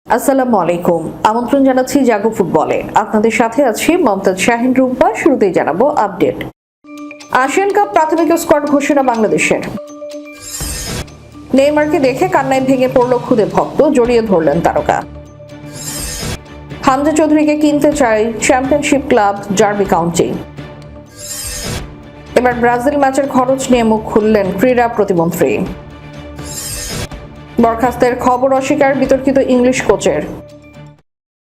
আসসালামু আলাইকুম। আমন্ত্রণ জানাচ্ছি জাগো ফুটবলে। আপনাদের সাথে আছি মমতাজ শাহিন রুম্পা। শুরুতেই জানাবো আপডেট। এশিয়ান কাপ প্রাথমিক স্কোয়াড ঘোষণা বাংলাদেশের। নেইমারকে দেখে কান্নায় ভেঙে পড়ল খুদে ভক্ত, জড়িয়ে ধরলেন তারকা। হামজা চৌধুরীকে কিনতে চায় চ্যাম্পিয়নশিপ ক্লাব ডার্বি কাউন্টি। এবার ব্রাজিল ম্যাচের খরচ নিয়ে মুখ খুললেন ক্রীড়া প্রতিমন্ত্রী। বরখাস্তের খবর অস্বীকার বিতর্কিত ইংলিশ কোচের।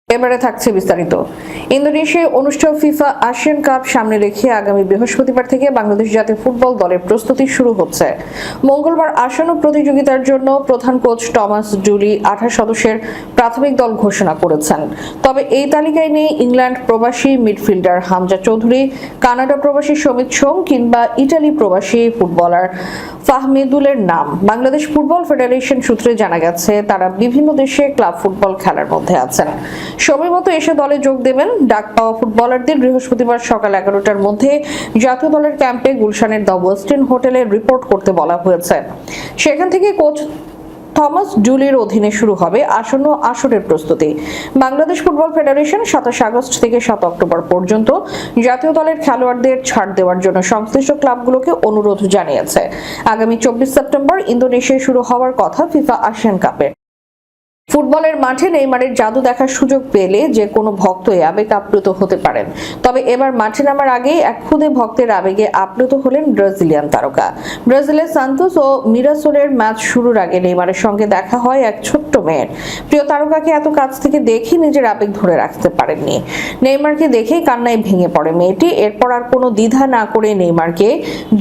এবারে থাকছে বিস্তারিত। ইন্দোনেশিয়ায় অনুষ্ঠেয় ফিফা এশিয়ান কাপ সামনে রেখে আগামী বৃহস্পতিবার থেকে বাংলাদেশ জাতীয় ফুটবল দলের প্রস্তুতি শুরু হচ্ছে। মঙ্গলবার আসন্ন প্রতিযোগিতার জন্য প্রধান কোচ টমাস ডুলি 28 সদস্যের প্রাথমিক দল ঘোষণা করেছেন। তবে এই তালিকায় নেই ইংল্যান্ড প্রবাসী মিডফিল্ডার হামজা চৌধুরী, কানাডা প্রবাসী সমিত সোম কিংবা ইটালি প্রবাসী ফুটবলার ফাহমিদুলের নাম। বাংলাদেশ ফুটবল ফেডারেশন সূত্রে জানা গেছে তারা বিভিন্ন দেশে ক্লাব ফুটবল খেলার মধ্যে আছেন। সময় মতো এসে দলে যোগ দেবেন। ডাক পাওয়া ফুটবলারদের বৃহস্পতিবার সকাল 11টার মধ্যে জাতীয় দলের ক্যাম্পে গুলশানের দ্য ওয়েস্টিন হোটেলে রিপোর্ট করতে বলা হয়েছে। সেখান থেকে কোচ থমাস ডুলির অধীনে শুরু হবে আসন্ন আসরের প্রস্তুতি। বাংলাদেশ ফুটবল ফেডারেশন 27 আগস্ট থেকে 7 অক্টোবর পর্যন্ত জাতীয় দলের খেলোয়াড়দের ছাড় দেওয়ার জন্য সংশ্লিষ্ট ক্লাবগুলোকে অনুরোধ জানিয়েছে। আগামী 24 সেপ্টেম্বর ইন্দোনেশিয়ায় শুরু হওয়ার কথা ফিফা এশিয়ান কাপের। ফুটবলের মাঠে নেইমারের জাদু দেখার সুযোগ পেলে যে কোনো ভক্তই আবেগ আপ্লুত হতে পারেন। তবে এবার মাঠে নামার আগেই এক খুদে ভক্তের আবেগে আপ্লুত হলেন ব্রাজিলিয়ান তারকা। ব্রাজিলের সান্তোস ও মিরাসোলের ম্যাচ শুরুর আগে নেইমারের সঙ্গে দেখা হয় এক ছোট্ট মেয়ের। প্রিয় তারকাকে এত কাছ থেকে দেখে নিজের আবেগ ধরে রাখতে পারেননি। নেইমারকে দেখেই কান্নায় ভেঙে পড়ে মেয়েটি। এরপর আর কোনো দ্বিধা না করে নেইমারকে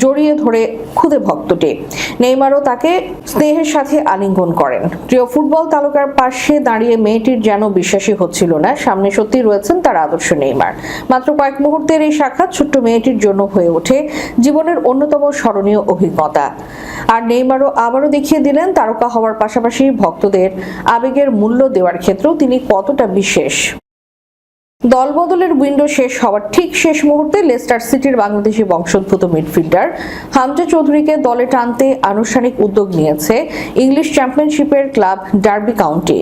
জড়িয়ে ধরে খুদে ভক্তটি। নেইমারও তাকে স্নেহের সাথে আলিঙ্গন করেন। প্রিয় ফুটবল তারকার পাশে দাঁড়িয়ে মেয়েটির যেন বিশ্বাসই হচ্ছিল না সামনে সত্যি রয়েছেন তার আদর্শ নেইমার। মাত্র কয়েক মুহূর্তের এই সাক্ষাৎ ছোট্ট মেয়েটির জন্য হয়ে ওঠে জীবনের অন্যতম স্মরণীয় অভিজ্ঞতা। আর নেইমারও আবারও দেখিয়ে দিলেন তারকা হওয়ার পাশাপাশি ভক্তদের আবেগের মূল্য দেওয়ার ক্ষেত্রেও তিনি কতটা বিশেষ। দলবদলের উইন্ডো শেষ হওয়ার ঠিক শেষ মুহূর্তে লেস্টার সিটির বাংলাদেশি বংশোদ্ভূত মিডফিল্ডার হামজা চৌধুরীকে দলে টানতে আনুষ্ঠানিক উদ্যোগ নিয়েছে ইংলিশ চ্যাম্পিয়নশিপের ক্লাব ডার্বি কাউন্টি।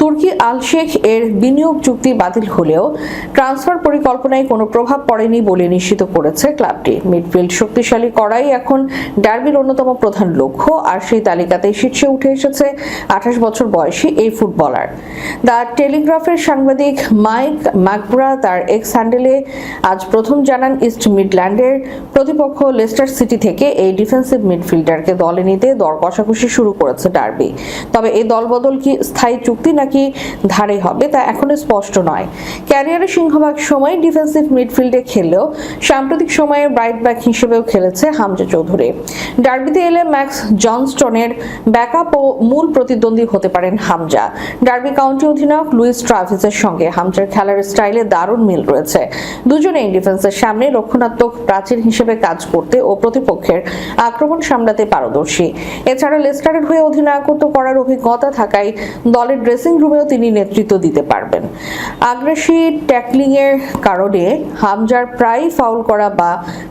তুর্কি আল শেখ এর বিনিয়োগ চুক্তি বাতিল হলেও ট্রান্সফার পরিকল্পনায় কোনো প্রভাব পড়েনি বলে নিশ্চিত করেছে ক্লাবটি। মিডফিল্ড শক্তিশালী করাই এখন ডার্বির অন্যতম প্রধান লক্ষ্য। আর সেই তালিকাতে শীর্ষে উঠে এসেছে 28 বছর বয়সী এই ফুটবলার। দ্য টেলিগ্রাফের সাংবাদিক মাইক ম্যাকব্রা তার এক্স হ্যান্ডেলে আজ প্রথম জানান ইস্ট মিডল্যান্ডের প্রতিপক্ষ লেস্টার সিটি থেকে এই ডিফেন্সিভ মিডফিল্ডারকে দলে নিতে দর কষাকষি শুরু করেছে ডার্বি। তবে এই দলবদল কি স্থায়ী চুক্তি নাকি ধারে হবে তা এখনো স্পষ্ট নয়। ক্যারিয়ারের সিংহভাগ সময় ডিফেন্সিভ মিডফিল্ডে খেললেও সাম্প্রতিক সময়ে রাইট ব্যাক হিসেবেও খেলেছে হামজা চৌধুরী। ডার্বিতে এলে ম্যাক্স জনস্টনের ব্যাকআপ ও মূল প্রতিদ্বন্দ্বী হতে পারেন হামজা। ডার্বি কাউন্টি অধিনায়ক লুইস ট্রাভিসের সঙ্গে হামজার খেলার স্টাইলে দারুণ মিল রয়েছে। দুজনেই ডিফেন্সের সামনে রক্ষণাত্মক প্রাচীর হিসেবে কাজ করতে ও প্রতিপক্ষের আক্রমণ সামলাতে পারদর্শী। এছাড়া লেস্টারের হয়ে অধিনায়কত্ব করার অভিজ্ঞতা থাকায় দলের ড্রেসিং রুমেও তিনি নেতৃত্ব দিতে পারবেন। আগ্রাসী ট্যাকলিং এর কারণে হামজার প্রায় ফাউল করা বা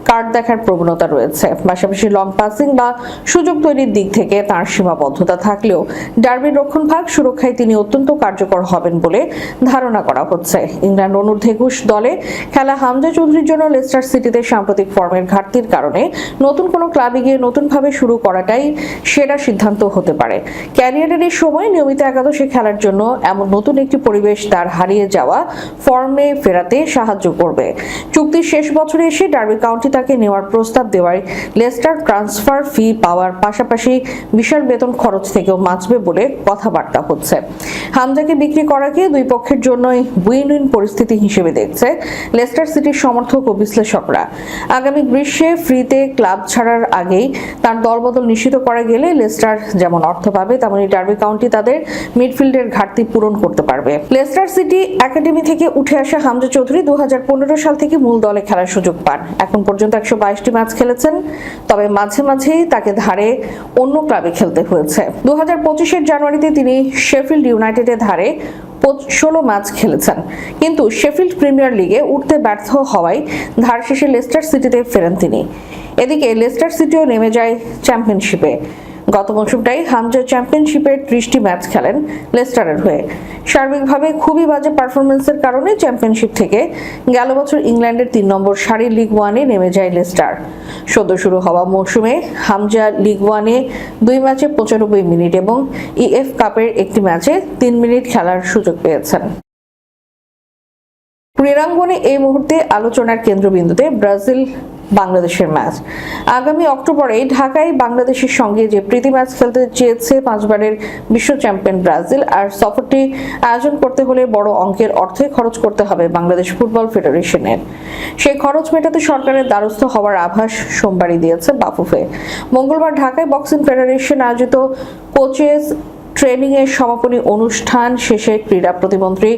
কার্ড দেখার প্রবণতা রয়েছে। পাশাপাশি লং পাসিং বা সুযোগ তৈরির দিক থেকে তার সীমাবদ্ধতা থাকলেও ডার্বির রক্ষণভাগ সুরক্ষায় তিনি অত্যন্ত কার্যকর হবেন বলে ধারণা করা হচ্ছে। ইংল্যান্ড অনূর্ধ্ব 21 দলে খেলা হামজা চৌধুরীর জন্য লেস্টার সিটিতে সাম্প্রতিক ফর্মের ঘাটতির কারণে নতুন কোনো ক্লাবে গিয়ে নতুনভাবে শুরু করাটাই সেরা সিদ্ধান্ত হতে পারে। ক্যারিয়ারের এই সময় নিয়মিত একাদশে খেলার জন্য এমন নতুন একটি পরিবেশ তার হারিয়ে যাওয়া ফর্মে ফেরাতে সাহায্য করবে। চুক্তির শেষ বছরে এসে ডার্বি কাউন্টি তাকে নেওয়ার প্রস্তাব দেওয়ায় লেস্টার ট্রান্সফার ফি পাওয়ার পাশাপাশি বিশাল বেতন খরচ থেকেও বাঁচবে বলে কথাবার্তা হচ্ছে। হামজাকে বিক্রি করাকে দুই পক্ষের জন্যই উইন উইন পরিস্থিতি হিসেবে দেখছে লেস্টার সিটির সমর্থক ও বিশ্লেষকরা। আগামী গ্রীষ্মে ফ্রিতে ক্লাব ছাড়ার আগেই তার দলবদল নিশ্চিত করা গেলে লেস্টার যেমন অর্থ পাবে তেমনি ডার্বি কাউন্টি তাদের মিডফিল্ডের ঘাটতি পূরণ করতে পারবে। লেস্টার সিটি একাডেমি থেকে উঠে আসা হামজা চৌধুরী 2015 সাল থেকে মূল দলে খেলার সুযোগ পান। এখন পর্যন্ত 122টি ম্যাচ খেলেছেন। তবে মাঝে মাঝেই তাকে ধারে অন্য ক্লাবে খেলতে হয়েছে। 2025 জানুয়ারিতে তিনি শেফিল্ড ইউনাইটেডের ধারে 16 ম্যাচ খেলেছেন, কিন্তু শেফিল্ড প্রিমিয়ার লিগে উঠতে ব্যর্থ হওয়ায় ধার শেষে লেস্টার সিটিতে ফেরেন তিনি। এদিকে লেস্টার সিটিও নেমে যায় চ্যাম্পিয়নশিপে। গত মৌসুমটাই হামজা চ্যাম্পিয়নশিপের 30টি ম্যাচ খেলেন লেস্টারের হয়ে। সার্বিকভাবে খুবই বাজে পারফরমেন্সের কারণে চ্যাম্পিয়নশিপ থেকে গেল বছর ইংল্যান্ডের 3 নম্বর সারির লিগ ওয়ানে নেমে যায় লেস্টার। সদ্য শুরু হওয়া মৌসুমে হামজা লিগ ওয়ানে 2 ম্যাচে 95 মিনিট এবং ইএফ কাপের একটি ম্যাচে 3 মিনিট খেলার সুযোগ পেয়েছেন। ক্রীড়াঙ্গনে এই মুহূর্তে আলোচনার কেন্দ্রবিন্দুতে ব্রাজিল বাংলাদেশের ম্যাচ। আগামী অক্টোবরে ঢাকায় বাংলাদেশের সঙ্গে যে প্রীতি ম্যাচ খেলতে চেয়েছে 5 বারের বিশ্ব চ্যাম্পিয়ন ব্রাজিল, আর সফরটি আয়োজন করতে হলে বড় অঙ্কের অর্থই খরচ করতে হবে বাংলাদেশ ফুটবল ফেডারেশনের। সেই খরচ মেটাতে সরকারের দ্বারস্থ হওয়ার আভাস সোমবারই দিয়েছে বাফুফে। মঙ্গলবার ঢাকায় বক্সিং ফেডারেশন আয়োজিত কোচেস ট্রেনিং এর সমাপনী অনুষ্ঠান শেষে ক্রীড়া প্রতিমন্ত্রী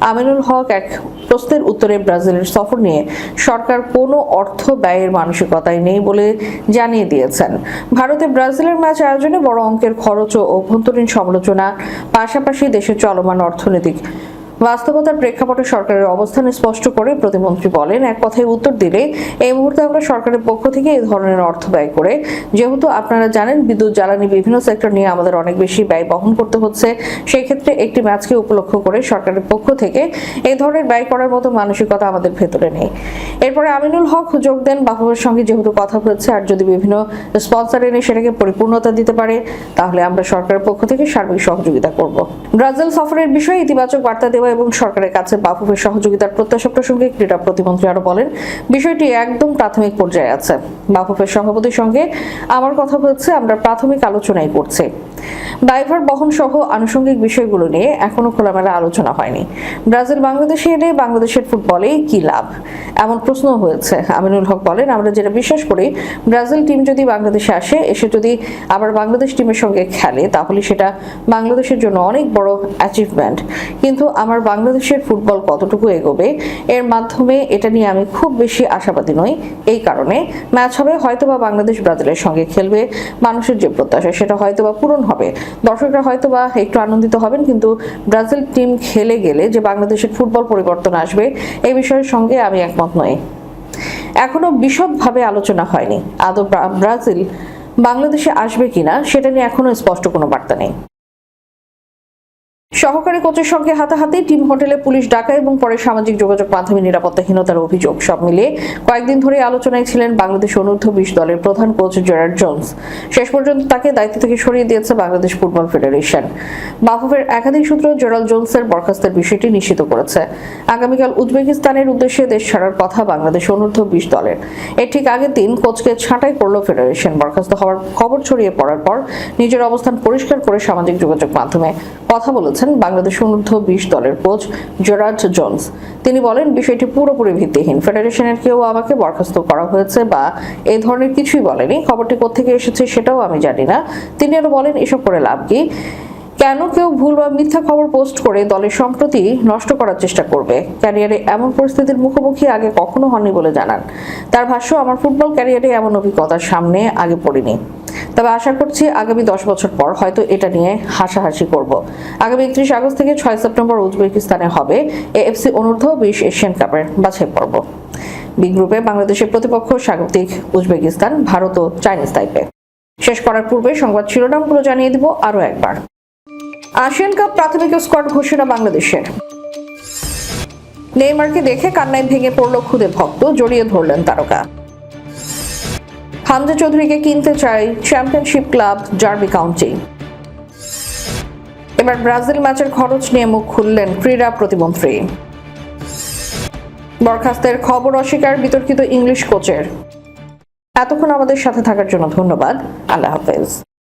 আমিনুল হক এক প্রশ্নের উত্তরে ব্রাজিলের সফর নিয়ে সরকার কোনো অর্থ ব্যয়ের মানসিকতায় নেই বলে জানিয়ে দিয়েছেন। ভারতে ব্রাজিলের ম্যাচ আয়োজনে বড় অঙ্কের খরচ ও অভ্যন্তরীণ সমালোচনা পাশাপাশি দেশের চলমান অর্থনৈতিক বাস্তবতার প্রেক্ষাপটে সরকারের অবস্থান স্পষ্ট করে প্রতিমন্ত্রী বলেন, এক কথায় উত্তর দিলে এই মুহূর্তে আমরা সরকারের পক্ষ থেকে এই ধরনের অর্থ ব্যয় করে, যেহেতু আপনারা জানেন বিদ্যুৎ জ্বালানি বিভিন্ন সেক্টর নিয়ে আমাদের অনেক বেশি ব্যয় বহন করতে হচ্ছে, সেই ক্ষেত্রে একটি ম্যাচকে উপলক্ষ করে সরকারের পক্ষ থেকে এই ধরনের ব্যয় করার মতো মানসিকতা আমাদের ভেতরে নেই। এরপরে আমিনুল হক যোগ দেন, বাফুফের সঙ্গে যেহেতু কথা হচ্ছে আর যদি বিভিন্ন স্পন্সর এনে সেটাকে পরিপূর্ণতা দিতে পারে তাহলে আমরা সরকারের পক্ষ থেকে সার্বিক সহযোগিতা করব। ব্রাজিল সফরের বিষয়ে ইতিবাচক বার্তা দেওয়া এবং সরকারের কাছে বাফুফের সহযোগিতার প্রত্যাশা প্রসঙ্গে ক্রীড়া প্রতিমন্ত্রী আরো বলেন, বিষয়টি একদম প্রাথমিক পর্যায়ে আছে। বাফুফের সভাপতির সঙ্গে আমার কথা হচ্ছে, আমরা প্রাথমিক আলোচনাই করছি। দায়ভার বহন সহ আনুষঙ্গিক বিষয়গুলো নিয়ে এখনো খোলামেলা আলোচনা হয়নি। ব্রাজিল বাংলাদেশে এলে বাংলাদেশের ফুটবলে কি লাভ, এমন প্রশ্ন হয়েছে। আমিনুল হক বলেন, আমরা যেটা বিশ্বাস করি, ব্রাজিল টিম যদি বাংলাদেশে আসে, এসে যদি আবার বাংলাদেশ টিমের সঙ্গে খেলে তাহলে সেটা বাংলাদেশের জন্য অনেক বড় অ্যাচিভমেন্ট। কিন্তু আমার বাংলাদেশের ফুটবল কতটুকু এগোবে এর মাধ্যমে এটা নিয়ে আমি খুব বেশি আশাবাদী নই। এই কারণে ম্যাচ হবে হয়তোবা বাংলাদেশ ব্রাজিলের সঙ্গে খেলবে, মানুষের যে প্রত্যাশা সেটা হয়তোবা পূরণ হবে, দর্শকরা হয়তোবা একটু আনন্দিত হবেন, কিন্তু ব্রাজিল টিম খেলে গেলে যে বাংলাদেশের ফুটবল পরিবর্তন আসবে এই বিষয়ের সঙ্গে আমি একমত নই। এখনো বিশদভাবে আলোচনা হয়নি। আদৌ ব্রাজিল বাংলাদেশে আসবে কিনা সেটা নিয়ে এখনো স্পষ্ট কোনো বার্তা নেই। সহকারী কোচের সঙ্গে হাতাহাতি, টিম হোটেলে পুলিশ ডাকা এবং পরে সামাজিক যোগাযোগ মাধ্যমে নিরাপত্তাহীনতার অভিযোগ, সব মিলিয়ে কয়েকদিন ধরে আলোচনায় ছিলেন বাংলাদেশ অনূর্ধ্ব 20 দলের প্রধান কোচ জেরার্ড জোন্স। শেষ পর্যন্ত তাকে দায়িত্ব থেকে সরিয়ে দিয়েছে বাংলাদেশ ফুটবল ফেডারেশন। বাফুফের একাধিক সূত্র জেরার্ড জোন্সের বরখাস্তের বিষয়টি নিশ্চিত করেছে। আগামীকাল উজবেকিস্তানের উদ্দেশ্যে দেশ ছাড়ার কথা বাংলাদেশ অনূর্ধ্ব 20 দলের। এর ঠিক আগের দিন কোচকে ছাঁটাই করল ফেডারেশন। বরখাস্ত হওয়ার খবর ছড়িয়ে পড়ার পর নিজের অবস্থান পরিষ্কার করে সামাজিক যোগাযোগ মাধ্যমে কথা বলেছেন বাংলাদেশ অনূর্ধ্ব 20 দলের কোচ জেরার্ড জোন্স। তিনি বলেন, বিষয়টি পুরোপুরি ভিত্তিহীন। ফেডারেশনের কেউ আমাকে বরখাস্ত করা হয়েছে বা এই ধরনের কিছুই বলেনি। খবরটি কোত্থেকে এসেছে সেটাও আমি জানি না। তিনি আরো বলেন, এসব করে লাভ কি? কেন কেউ ভুল বা মিথ্যা খবর পোস্ট করে দলের সম্প্রতি নষ্ট করার চেষ্টা করবে? ক্যারিয়ারে এমন পরিস্থিতির মুখোমুখি আগে কখনো হননি বলে জানান। তার ভাষ্য, আমার ফুটবল ক্যারিয়ারে এমন অভিজ্ঞতার সামনে আগে পড়িনি, তবে আশা করছি আগামী 10 বছর পর হয়তো এটা নিয়ে হাসাহাসি করব। আগামী 31 আগস্ট থেকে 6 সেপ্টেম্বর উজবেকিস্তানে হবে এএফসি অনূর্ধ্ব 20 এশিয়ান কাপের বাছাই পর্ব। বি গ্রুপে বাংলাদেশের প্রতিপক্ষ স্বাগতিক উজবেকিস্তান, ভারত ও চাইনিজ তাইপে। শেষ করার পূর্বে সংবাদ শিরোনামগুলো জানিয়ে দিব আরো একবার। এশিয়ান কাপ প্রাথমিক স্কোয়াড ঘোষণা বাংলাদেশের। নেইমারকে দেখে কান্নায় ভেঙে পড়ল খুদে ভক্ত, জড়িয়ে ধরলেন তারকা। হামজা চৌধুরীকে কিনতে চায় চ্যাম্পিয়নশিপ ক্লাব ডার্বি কাউন্টি। এবার ব্রাজিল ম্যাচের খরচ নিয়ে মুখ খুললেন ক্রীড়া প্রতিমন্ত্রী। বরখাস্তের খবর অস্বীকার বিতর্কিত ইংলিশ কোচের। এতক্ষণ আমাদের সাথে থাকার জন্য ধন্যবাদ। আল্লাহ হাফেজ।